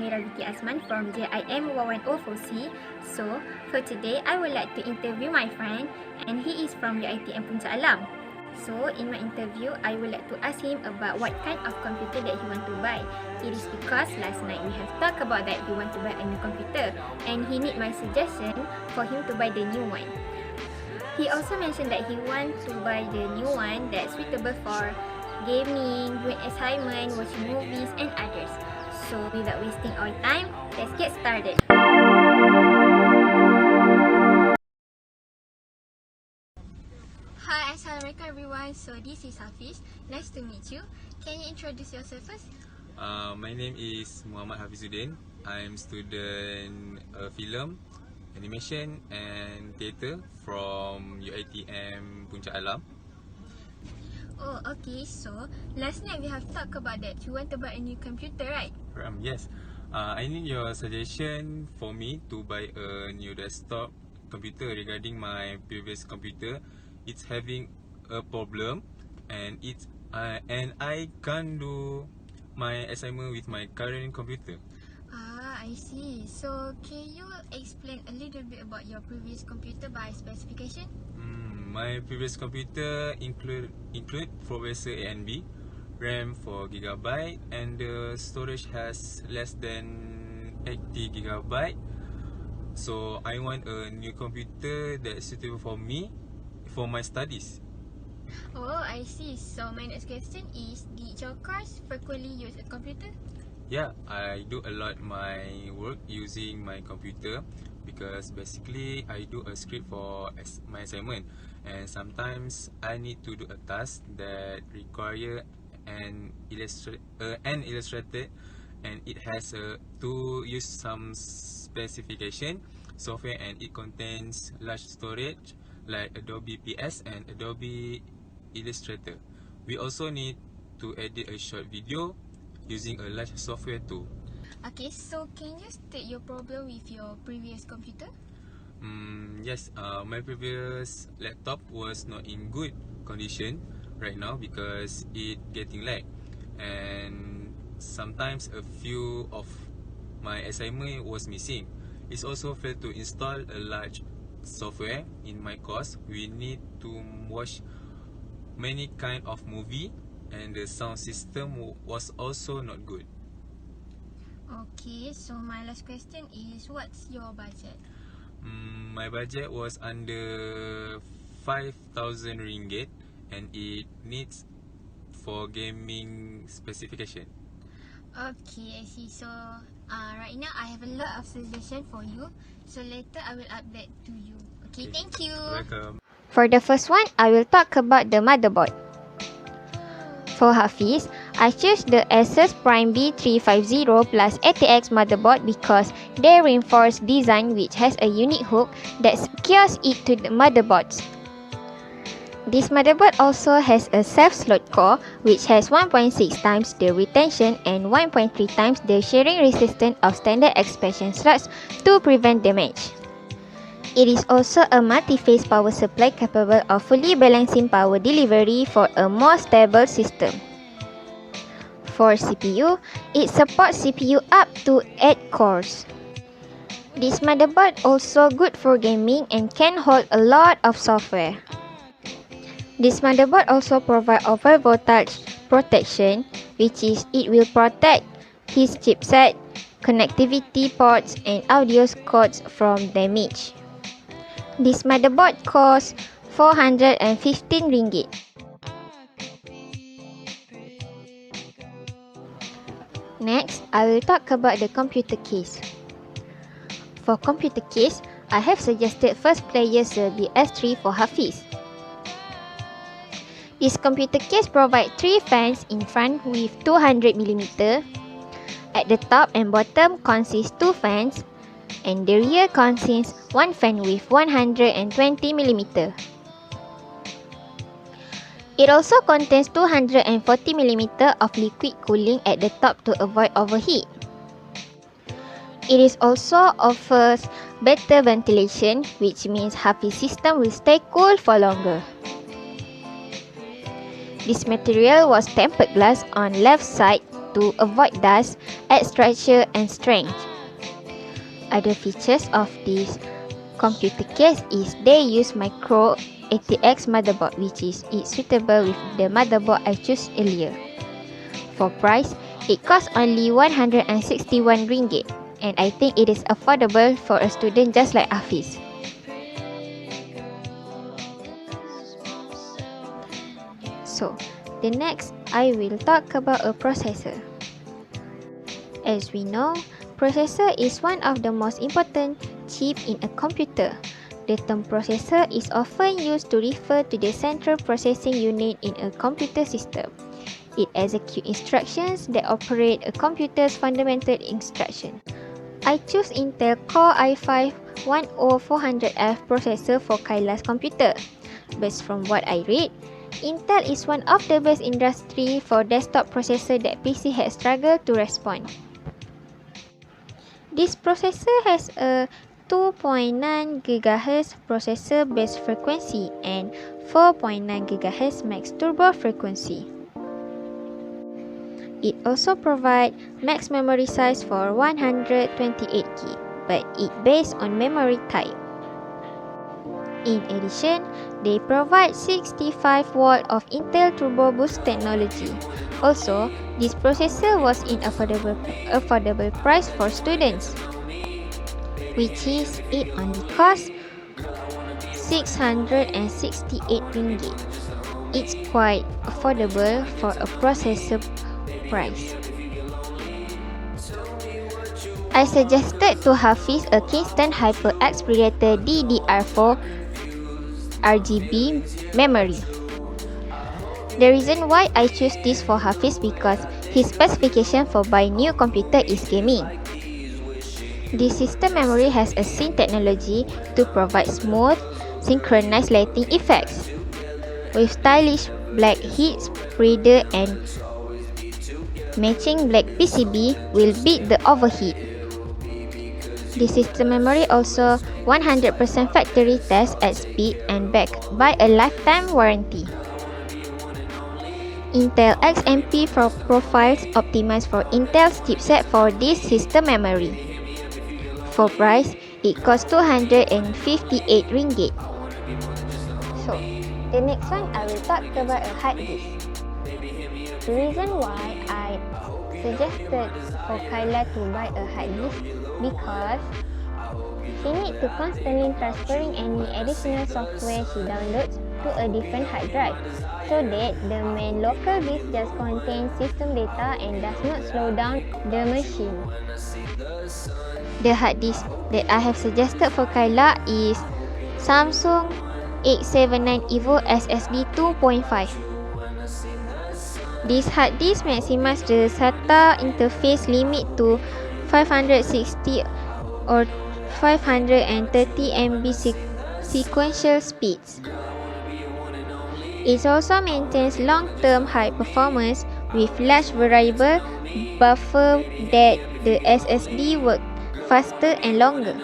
Meraviti Asman from JIM110 So, for today, I would like to interview my friend and he is from UiTM Puncak Alam. So, in my interview, I would like to ask him about what kind of computer that he want to buy. It is because last night we have talked about that he want to buy a new computer and he need my suggestion for him to buy the new one. He also mentioned that he want to buy the new one that's suitable for gaming, doing assignment, watching movies and others. So, without wasting our time, let's get started. Hi, Assalamualaikum everyone. So this is Hafiz. Nice to meet you. Can you introduce yourself first? My name is Muhammad Hafizuddin. I'm student film, animation and theatre from UiTM Puncak Alam. Oh, okay. So last night we have talked about that you want to buy a new computer, right? Yes. I need your suggestion for me to buy a new desktop computer regarding my previous computer. It's having a problem and I can't do my assignment with my current computer. I see. So can you explain a little bit about your previous computer by specification? My previous computer include processor AMD, RAM 4GB and the storage has less than 80GB. So I want a new computer that's suitable for me for my studies. Oh, I see. So my next question is, did your course frequently use a computer? Yeah, I do a lot my work using my computer because basically I do a script for my assignment and sometimes I need to do a task that require an illustrated and it has to use some specification software and it contains large storage like Adobe PS and Adobe Illustrator. We also need to edit a short video using a large software too. Okay, so can you state your problem with your previous computer? Yes, my previous laptop was not in good condition right now because it getting lag and sometimes a few of my assignment was missing. It's also failed to install a large software. In my course, we need to watch many kind of movie and the sound system was also not good. Okay, so my last question is, what's your budget? My budget was under 5,000 ringgit and it needs for gaming specification. Okay, I see. So right now I have a lot of suggestion for you. So later I will update to you. Okay, thank you. Welcome. For the first one, I will talk about the motherboard. For Hafiz, I choose the Asus Prime B350 plus ATX motherboard because their reinforced design which has a unique hook that secures it to the motherboards. This motherboard also has a self-slot core which has 1.6 times the retention and 1.3 times the shearing resistance of standard expansion slots to prevent damage. It is also a multi-phase power supply capable of fully balancing power delivery for a more stable system. For CPU, it supports CPU up to 8 cores. This motherboard also good for gaming and can hold a lot of software. This motherboard also provides over voltage protection, which is it will protect his chipset, connectivity ports and audio cords from damage. This motherboard costs 415 ringgit. Next, I will talk about the computer case. For computer case, I have suggested first player the S3 for Hafiz. This computer case provides 3 fans in front with 200mm. At the top and bottom consists 2 fans and the rear consists 1 fan with 120mm. It also contains 240mm of liquid cooling at the top to avoid overheat. It is also offers better ventilation, which means Hafiz system will stay cool for longer. This material was tempered glass on left side to avoid dust, add structure and strength. Other features of this computer case is they use micro ATX motherboard, which is suitable with the motherboard I chose earlier. For price, it costs only 161 ringgit, and I think it is affordable for a student just like Hafiz. So, the next I will talk about a processor. As we know, processor is one of the most important chip in a computer. The term processor is often used to refer to the central processing unit in a computer system. It executes instructions that operate a computer's fundamental instruction. I choose Intel Core i5-10400F processor for Kaila's computer. Based from what I read, Intel is one of the best industry for desktop processor that PC has struggled to respond. This processor has a 2.9 GHz processor base frequency and 4.9 GHz max turbo frequency. It also provides max memory size for 128GB, but it based on memory type. In addition, they provide 65W of Intel Turbo Boost technology. Also, this processor was in affordable price for students, which is it only costs 668 ringgit. It's quite affordable for a processor price. I suggested to Hafiz a Kingston HyperX Predator DDR4 RGB memory. The reason why I choose this for Hafiz because his specification for buying new computer is gaming. This system memory has a sync technology to provide smooth, synchronized lighting effects. With stylish black heat spreader and matching black PCB will beat the overheat. The system memory also 100% factory test at speed and backed by a lifetime warranty. Intel XMP profiles optimized for Intel's chipset for this system memory. For price, it costs 258 ringgit. So, the next one I will talk about a hard disk. The reason why I suggested for Kyla to buy a hard disk because she needs to constantly transferring any additional software she downloads to a different hard drive so that the main local disk just contains system data and does not slow down the machine. The hard disk that I have suggested for Kyla is Samsung 879 EVO SSD 2.5. This hard disk maximizes the SATA interface limit to 560 or 530 MB sequential speeds. It also maintains long-term high performance with large variable buffer that the SSD works faster and longer.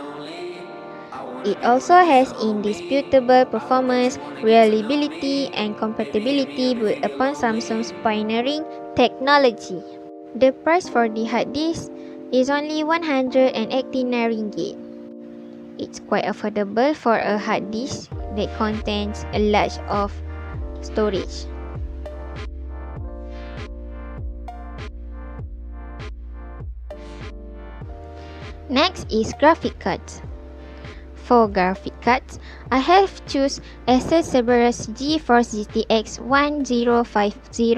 It also has indisputable performance, reliability, and compatibility built upon Samsung's pioneering technology. The price for the hard disk is only 189 ringgit. It's quite affordable for a hard disk that contains a large of storage. Next is graphic cards. For graphic cards, I have choose Asus Cerberus GeForce GTX 1050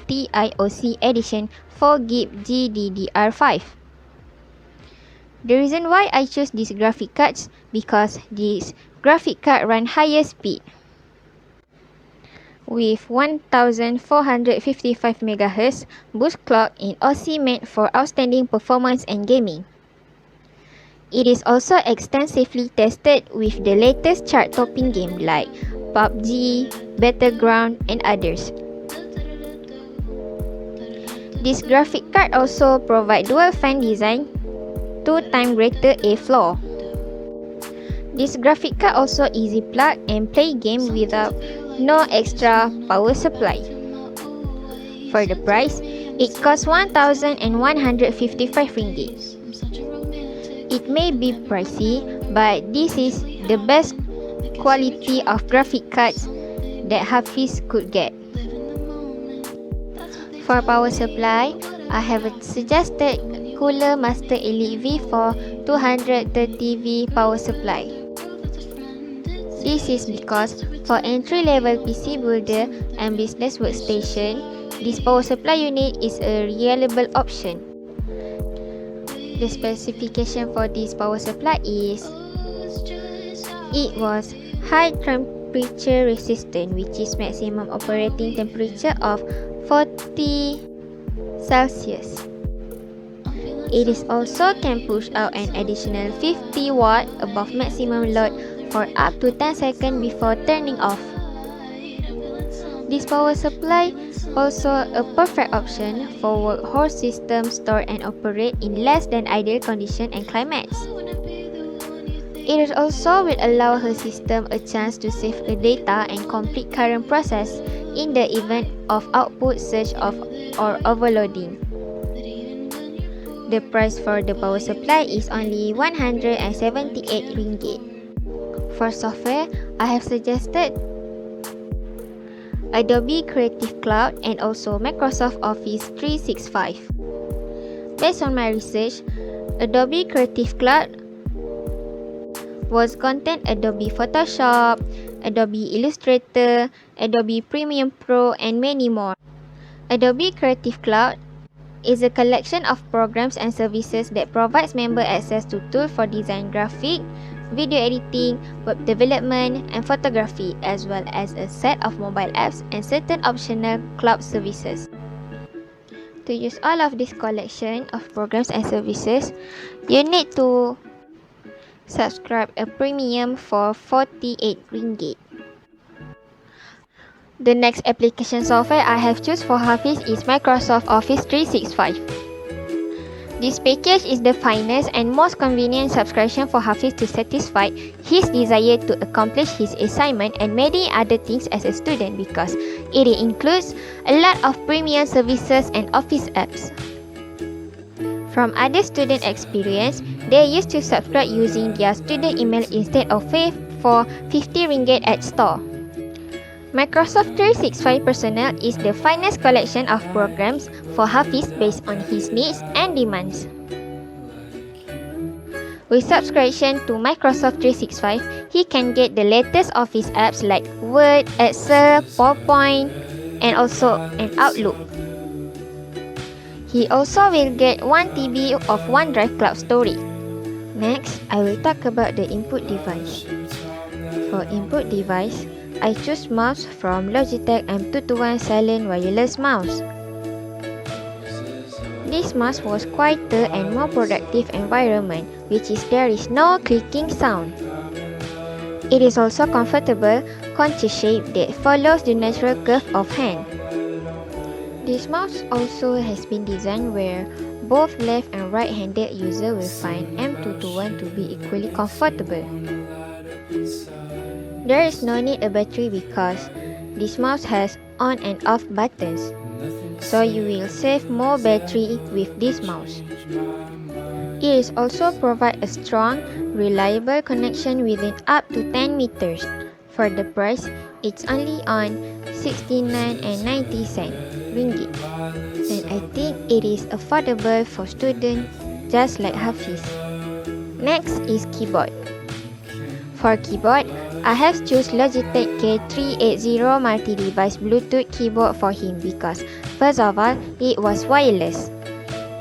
TIOC Edition 4GB GDDR5. The reason why I choose these graphic cards because this graphic card run higher speed. With 1455 MHz boost clock in OC made for outstanding performance and gaming. It is also extensively tested with the latest chart-topping games like PUBG, Battleground, and others. This graphic card also provides dual fan design, 2x greater airflow. This graphic card also easy plug and play game without no extra power supply. For the price, It costs 1,155 ringgit. It may be pricey, but this is the best quality of graphic cards that Hafiz could get. For power supply, I have suggested Cooler Master Elite V for 230V power supply. This is because for entry-level PC builder and business workstation, this power supply unit is a reliable option. The specification for this power supply is it was high temperature resistant, which is maximum operating temperature of 40 Celsius. It is also can push out an additional 50 watt above maximum load for up to 10 seconds before turning off. This power supply also a perfect option for workhorse system store and operate in less than ideal condition and climates. It also will allow her system a chance to save the data and complete current process in the event of output surge or overloading. The price for the power supply is only 178 ringgit. For software, I have suggested Adobe Creative Cloud and also Microsoft Office 365. Based on my research, Adobe Creative Cloud was content Adobe Photoshop, Adobe Illustrator, Adobe Premiere Pro, and many more. Adobe Creative Cloud is a collection of programs and services that provides member access to tools for design graphic, video editing, web development, and photography, as well as a set of mobile apps and certain optional cloud services. To use all of this collection of programs and services, you need to subscribe a premium for 48 ringgit. The next application software I have chosen for Hafiz is Microsoft Office 365. This package is the finest and most convenient subscription for Hafiz to satisfy his desire to accomplish his assignment and many other things as a student because it includes a lot of premium services and office apps. From other student experience, they used to subscribe using their student email instead of pay for 50 ringgit at store. Microsoft 365 Personnel is the finest collection of programs for Hafiz based on his needs and demands. With subscription to Microsoft 365, he can get the latest office apps like Word, Excel, PowerPoint, and also an Outlook. He also will get 1 TB of OneDrive cloud storage. Next, I will talk about the input device. For input device, I choose mouse from Logitech M221 Silent Wireless Mouse. This mouse was quieter and more productive environment, which is there is no clicking sound. It is also comfortable, concha shape that follows the natural curve of hand. This mouse also has been designed where both left and right-handed user will find M221 to be equally comfortable. There is no need a battery because this mouse has on and off buttons, so you will save more battery with this mouse. It is also provide a strong, reliable connection within up to 10 meters. For the price, it's only on 69.90 ringgit, and I think it is affordable for students just like Hafiz. Next is keyboard. For keyboard, I have choose Logitech K380 multi-device Bluetooth keyboard for him because first of all, it was wireless.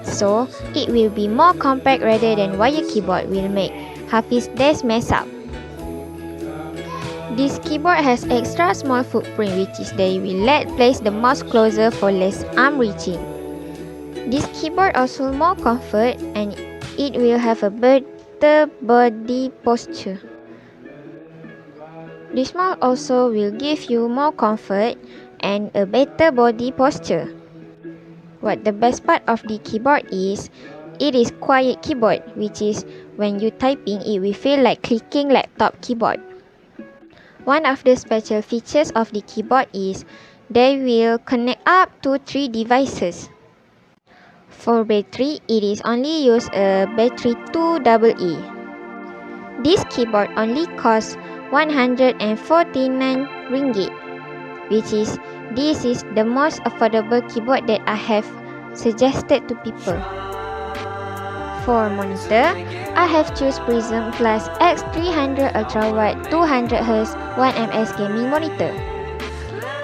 So, it will be more compact rather than wired keyboard will make Hafiz desk mess up. This keyboard has extra small footprint which is they will let place the mouse closer for less arm reaching. This keyboard also more comfort and it will have a better body posture. This mouse also will give you more comfort and a better body posture. What the best part of the keyboard is, it is quiet keyboard, which is when you typing it will feel like clicking laptop keyboard. One of the special features of the keyboard is they will connect up to 3 devices. For battery, it is only use a battery 2EE. This keyboard only costs 149 ringgit, this is the most affordable keyboard that I have suggested to people. For monitor, I have choose Prism Plus X300 Ultrawide 200Hz 1ms gaming monitor.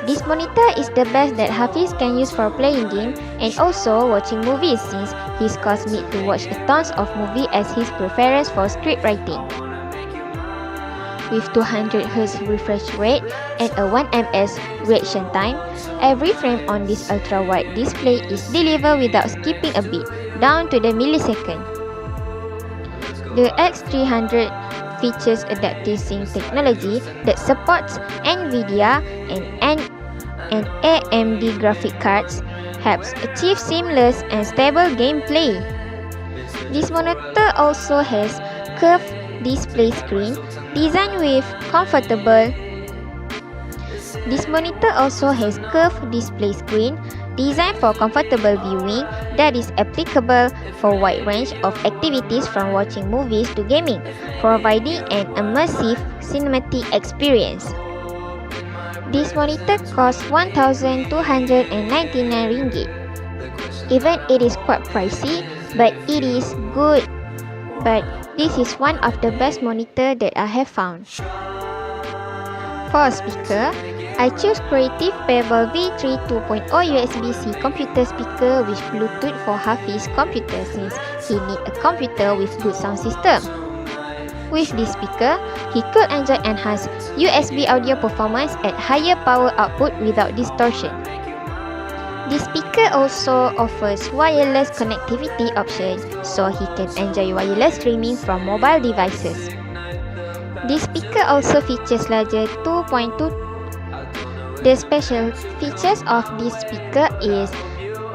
This monitor is the best that Hafiz can use for playing game and also watching movies, since his course need to watch tons of movie as his preference for script writing. With 200Hz refresh rate and a 1ms reaction time, every frame on this ultra-wide display is delivered without skipping a beat, down to the millisecond. The X300 features adaptive sync technology that supports NVIDIA and AMD graphic cards, helps achieve seamless and stable gameplay. This monitor also has curved display screen designed with comfortable. This monitor also has curved display screen designed for comfortable viewing that is applicable for wide range of activities from watching movies to gaming, providing an immersive cinematic experience. This monitor costs 1,299 ringgit. Even it is quite pricey, but it is good. But this is one of the best monitor that I have found. For speaker, I choose Creative Pebble V3 2.0 USB-C computer speaker with Bluetooth for Hafiz computer, since he need a computer with good sound system. With this speaker, he could enjoy enhanced USB audio performance at higher power output without distortion. This speaker also offers wireless connectivity option, so he can enjoy wireless streaming from mobile devices. This speaker also features larger 2.2. The special features of this speaker is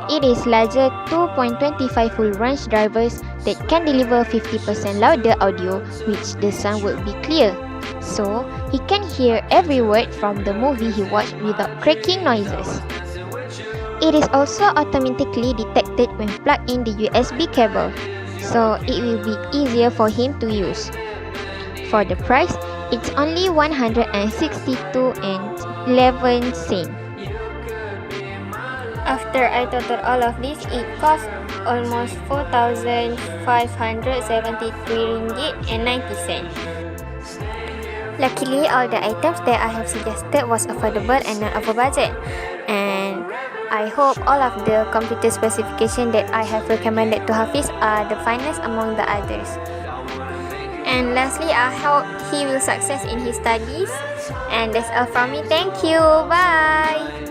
it is larger 2.25 full range drivers that can deliver 50% louder audio, which the sound will be clear, so he can hear every word from the movie he watched without cracking noises. It is also automatically detected when plugged in the USB cable, so it will be easier for him to use. For the price, it's only 162.11 cents. After I total all of this, it cost almost 4,573 ringgit and 90 cents. Luckily, all the items that I have suggested was affordable and not over budget. And I hope all of the computer specifications that I have recommended to Hafiz are the finest among the others. And lastly, I hope he will success in his studies. And that's all from me. Thank you. Bye.